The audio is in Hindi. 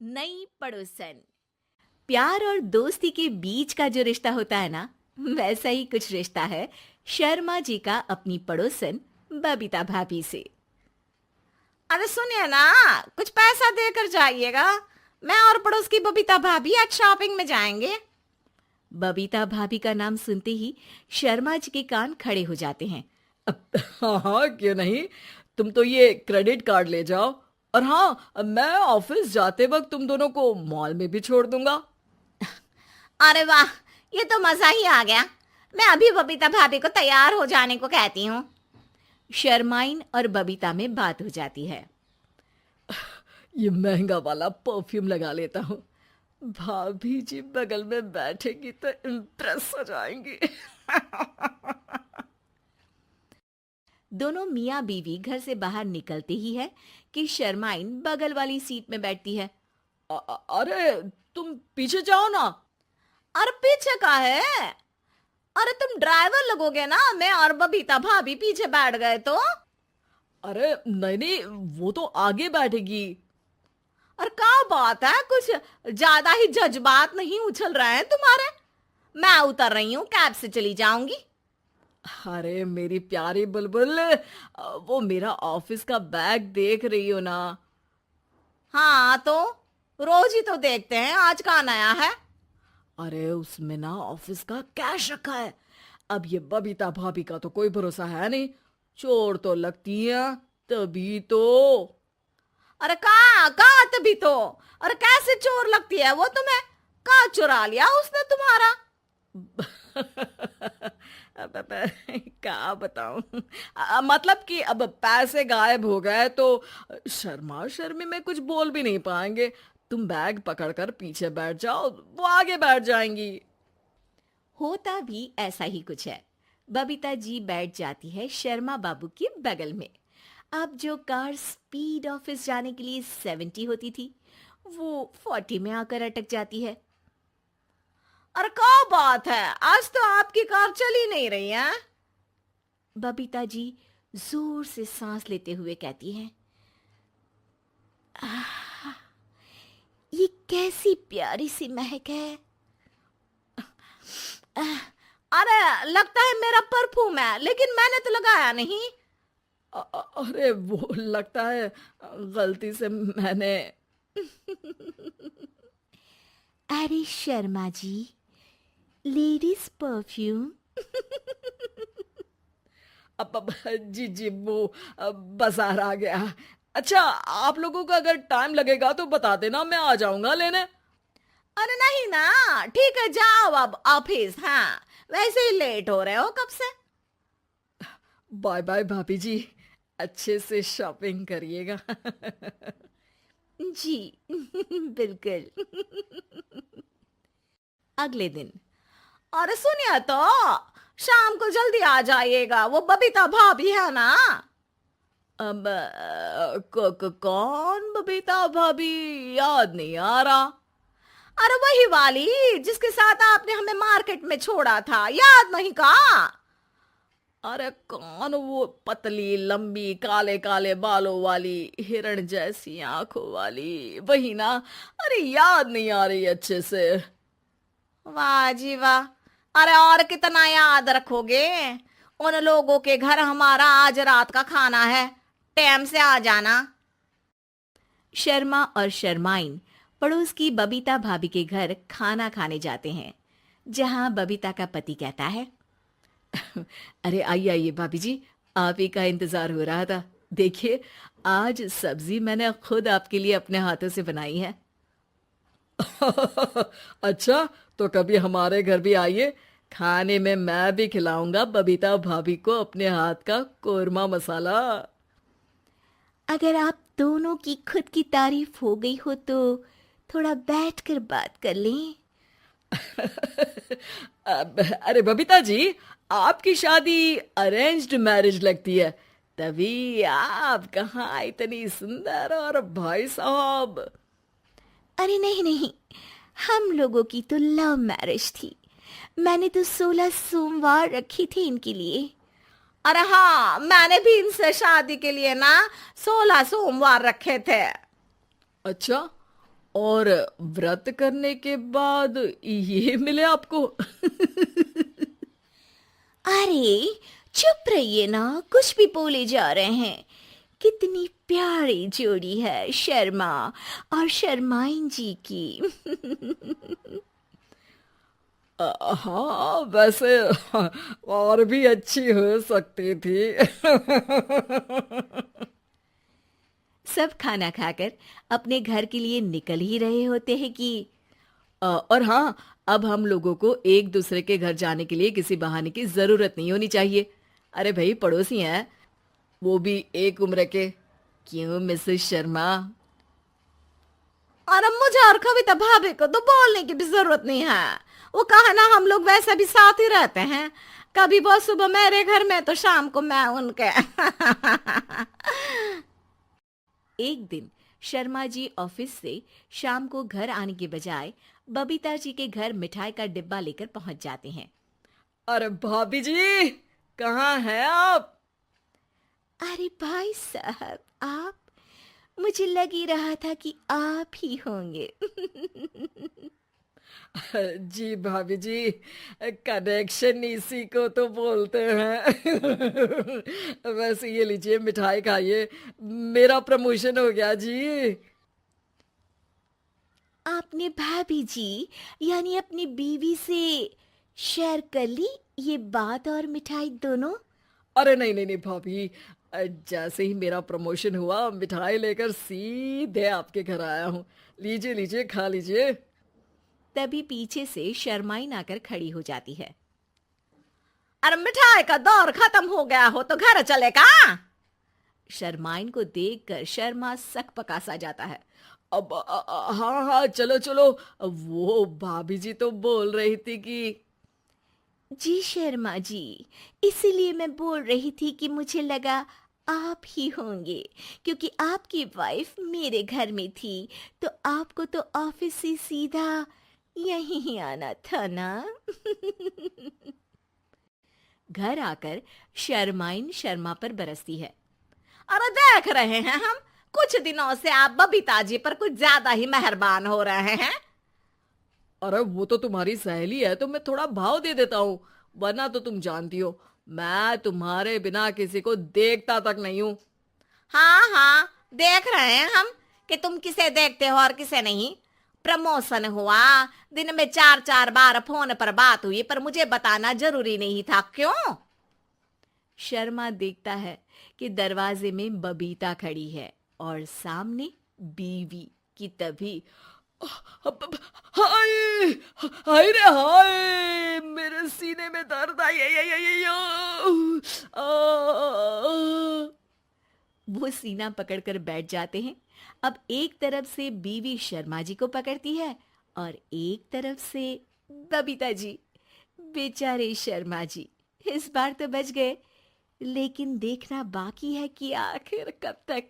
नई पड़ोसन। प्यार और दोस्ती के बीच का जो रिश्ता होता है ना, वैसा ही कुछ रिश्ता है शर्मा जी का अपनी पड़ोसन बबीता भाभी से। अरे सुनिए ना, कुछ पैसा देकर जाइएगा। मैं और पड़ोस की बबीता भाभी आज शॉपिंग में जाएंगे। बबीता भाभी का नाम सुनते ही शर्मा जी के कान खड़े हो जाते हैं। हाँ हाँ, क्यों नहीं। तुम तो ये क्रेडिट कार्ड ले जाओ। और हाँ, मैं ऑफिस जाते वक्त तुम दोनों को मॉल में भी छोड़ दूंगा। अरे वाह, ये तो मजा ही आ गया। मैं अभी बबीता भाभी को तैयार हो जाने को कहती हूँ। शर्माइन और बबीता में बात हो जाती है। ये महंगा वाला परफ्यूम लगा लेता हूँ। भाभी जी बगल में बैठेगी तो इम्प्रेस हो जाएंगी। दोनों मियाँ बीवी घर से बाहर निकलते ही है कि शर्माइन बगल वाली सीट में बैठती है। अरे तुम पीछे जाओ ना। अरे पीछे का है? अरे तुम ड्राइवर लगोगे ना, मैं और बबीता भाभी पीछे बैठ गए तो। अरे नहीं नहीं, वो तो आगे बैठेगी। और क्या बात है, कुछ ज्यादा ही जज्बात नहीं उछल रहे हैं तुम्हारे? मैं उतर रही हूँ, कैब से चली जाऊंगी। अरे मेरी प्यारी बुलबुल, वो मेरा ऑफिस का बैग देख रही हो ना। हाँ तो रोज ही तो देखते हैं, आज का नया है? अरे उसमें ना ऑफिस का कैश रखा है। अब ये बबीता भाभी का तो कोई भरोसा है नहीं। चोर तो लगती है तभी तो। अरे कहाँ कहाँ तभी तो। अरे कैसे चोर लगती है वो तुम्हें? कहाँ चुरा लिया उसने तुम्हारा? अब क्या बताऊं। मतलब कि अब पैसे गायब हो गए तो शर्मा शर्मी में कुछ बोल भी नहीं पाएंगे। तुम बैग पकड़कर पीछे बैठ जाओ, वो आगे बैठ जाएंगी। होता भी ऐसा ही कुछ है। बबीता जी बैठ जाती है शर्मा बाबू के बगल में। अब जो कार स्पीड ऑफिस जाने के लिए 70 होती थी, वो 40 में आकर अटक जाती है। अरे क्या बात है, आज तो आपकी कार चली नहीं रही है। बबीता जी जोर से सांस लेते हुए कहती हैं, ये कैसी प्यारी सी महक है। अरे लगता है मेरा परफ्यूम है, लेकिन मैंने तो लगाया नहीं। अरे वो लगता है गलती से मैंने। अरे शर्मा जी, लेडीज परफ्यूम। जी जी, वो बाजार आ गया। अच्छा, आप लोगों का अगर टाइम लगेगा तो बता देना, मैं आ जाऊंगा लेने। अरे नहीं ना, ठीक है जाओ अब ऑफिस। हाँ वैसे ही लेट हो रहे हो कब से। बाय बाय भाभी जी, अच्छे से शॉपिंग करिएगा। जी बिल्कुल। अगले दिन। अरे सुनिए तो, शाम को जल्दी आ जाइएगा, वो बबीता भाभी है ना। अब कौन बबीता भाभी? याद नहीं आ रहा। अरे वही वाली जिसके साथ आपने हमें मार्केट में छोड़ा था, याद नहीं का? अरे कौन वो पतली लंबी काले काले बालों वाली हिरण जैसी आंखों वाली, वही ना? अरे याद नहीं आ रही अच्छे से। वाह जी वाह। अरे और कितना याद रखोगे? उन लोगों के घर हमारा आज रात का खाना है, टाइम से आ जाना। शर्मा और शर्माइन पड़ोस की बबीता भाभी के घर खाना खाने जाते हैं, जहां बबीता का पति कहता है, अरे आइए आइए भाभी जी, आप ही का इंतजार हो रहा था। देखिए, आज सब्जी मैंने खुद आपके लिए अपने हाथों से बनाई है। अच्छा, तो कभी हमारे घर भी आइए। खाने में मैं भी खिलाऊंगा बबीता भाभी को अपने हाथ का कोरमा मसाला। अगर आप दोनों की खुद की तारीफ हो गई हो तो थोड़ा बैठकर बात कर लें। अरे बबीता जी, आपकी शादी अरेंज्ड मैरिज लगती है, तभी आप कहाँ इतनी सुंदर। और भाई साहब? अरे नहीं नहीं, हम लोगों की तो लव मैरिज थी। मैंने तो 16 सोमवार रखी थी इनके लिए। अरे हाँ, मैंने भी इनसे शादी के लिए ना 16 सोमवार रखे थे। अच्छा, और व्रत करने के बाद ये मिले आपको? अरे चुप रहिए ना, कुछ भी बोले जा रहे हैं। कितनी प्यारी जोड़ी है शर्मा और शर्माइन जी की। हाँ वैसे और भी अच्छी हो सकती थी। सब खाना खाकर अपने घर के लिए निकल ही रहे होते हैं कि और हाँ, अब हम लोगों को एक दूसरे के घर जाने के लिए किसी बहाने की जरूरत नहीं होनी चाहिए। अरे भाई, पड़ोसी हैं, वो भी एक उम्र के। क्यों मिसेस शर्मा? और अब मुझे और कविता भाभी को तो बोलने की भी जरूरत नहीं है। वो कहा ना, हम लोग वैसे भी साथ ही रहते हैं। कभी वो सुबह मेरे घर में तो शाम को मैं उनके। एक दिन शर्मा जी ऑफिस से शाम को घर आने के बजाय बबीता जी के घर मिठाई का डिब्बा लेकर पहुंच जाते हैं। अरे भाभी जी, कहाँ हैं आप? अरे भाई साहब, आप? मुझे लग ही रहा था कि आप ही होंगे। जी भाभी जी, कनेक्शन इसी को तो बोलते हैं। वैसे ये लीजिए, मिठाई खाइए, मेरा प्रमोशन हो गया जी। आपने भाभी जी यानी अपनी बीवी से शेयर कर ली ये बात और मिठाई दोनों? अरे नहीं नहीं नहीं भाभी, जैसे ही मेरा प्रमोशन हुआ, मिठाई लेकर सीधे आपके घर आया हूँ। लीजिए लीजिए, खा लीजिए। तभी पीछे से शर्माइन आकर खड़ी हो जाती है। अरे मिठाई का दौर खत्म हो गया हो तो घर चले का? शर्माइन को देखकर शर्मा सकपका सा जाता है। अब हाँ हाँ, चलो चलो। वो भाभी जी तो बोल रही थी कि जी शर्मा जी, इसीलिए मैं बोल रही थी कि मुझे लगा आप ही होंगे, क्योंकि आपकी वाइफ मेरे घर में थी तो आपको तो ऑफिस से सीधा यहीं ही आना था ना। घर आकर शर्माइन शर्मा पर बरसती है। अरे देख रहे हैं हम, कुछ दिनों से आप बबीता जी पर कुछ ज्यादा ही मेहरबान हो रहे हैं। अरे वो तो तुम्हारी सहेली है तो मैं थोड़ा भाव दे देता हूँ, वरना तो तुम जानती हो मैं तुम्हारे बिना किसी को देखता तक नहीं हूँ। हाँ हाँ, देख रहे हैं हम कि तुम किसे देखते हो और किसे नहीं। प्रमोशन हुआ, दिन में 4-4 बार फोन पर बात हुई, पर मुझे बताना जरूरी नहीं था, क्यों? शर्मा देखता है कि दरवाजे में बबीता खड़ी है और सामने बीवी की। तभी हाय हाय रे हाय, मेरे सीने में दर्द आई। वो सीना पकड़कर बैठ जाते हैं। अब एक तरफ से बीवी शर्मा जी को पकड़ती है और एक तरफ से बबीता जी। बेचारे शर्मा जी इस बार तो बच गए, लेकिन देखना बाकी है कि आखिर कब तक।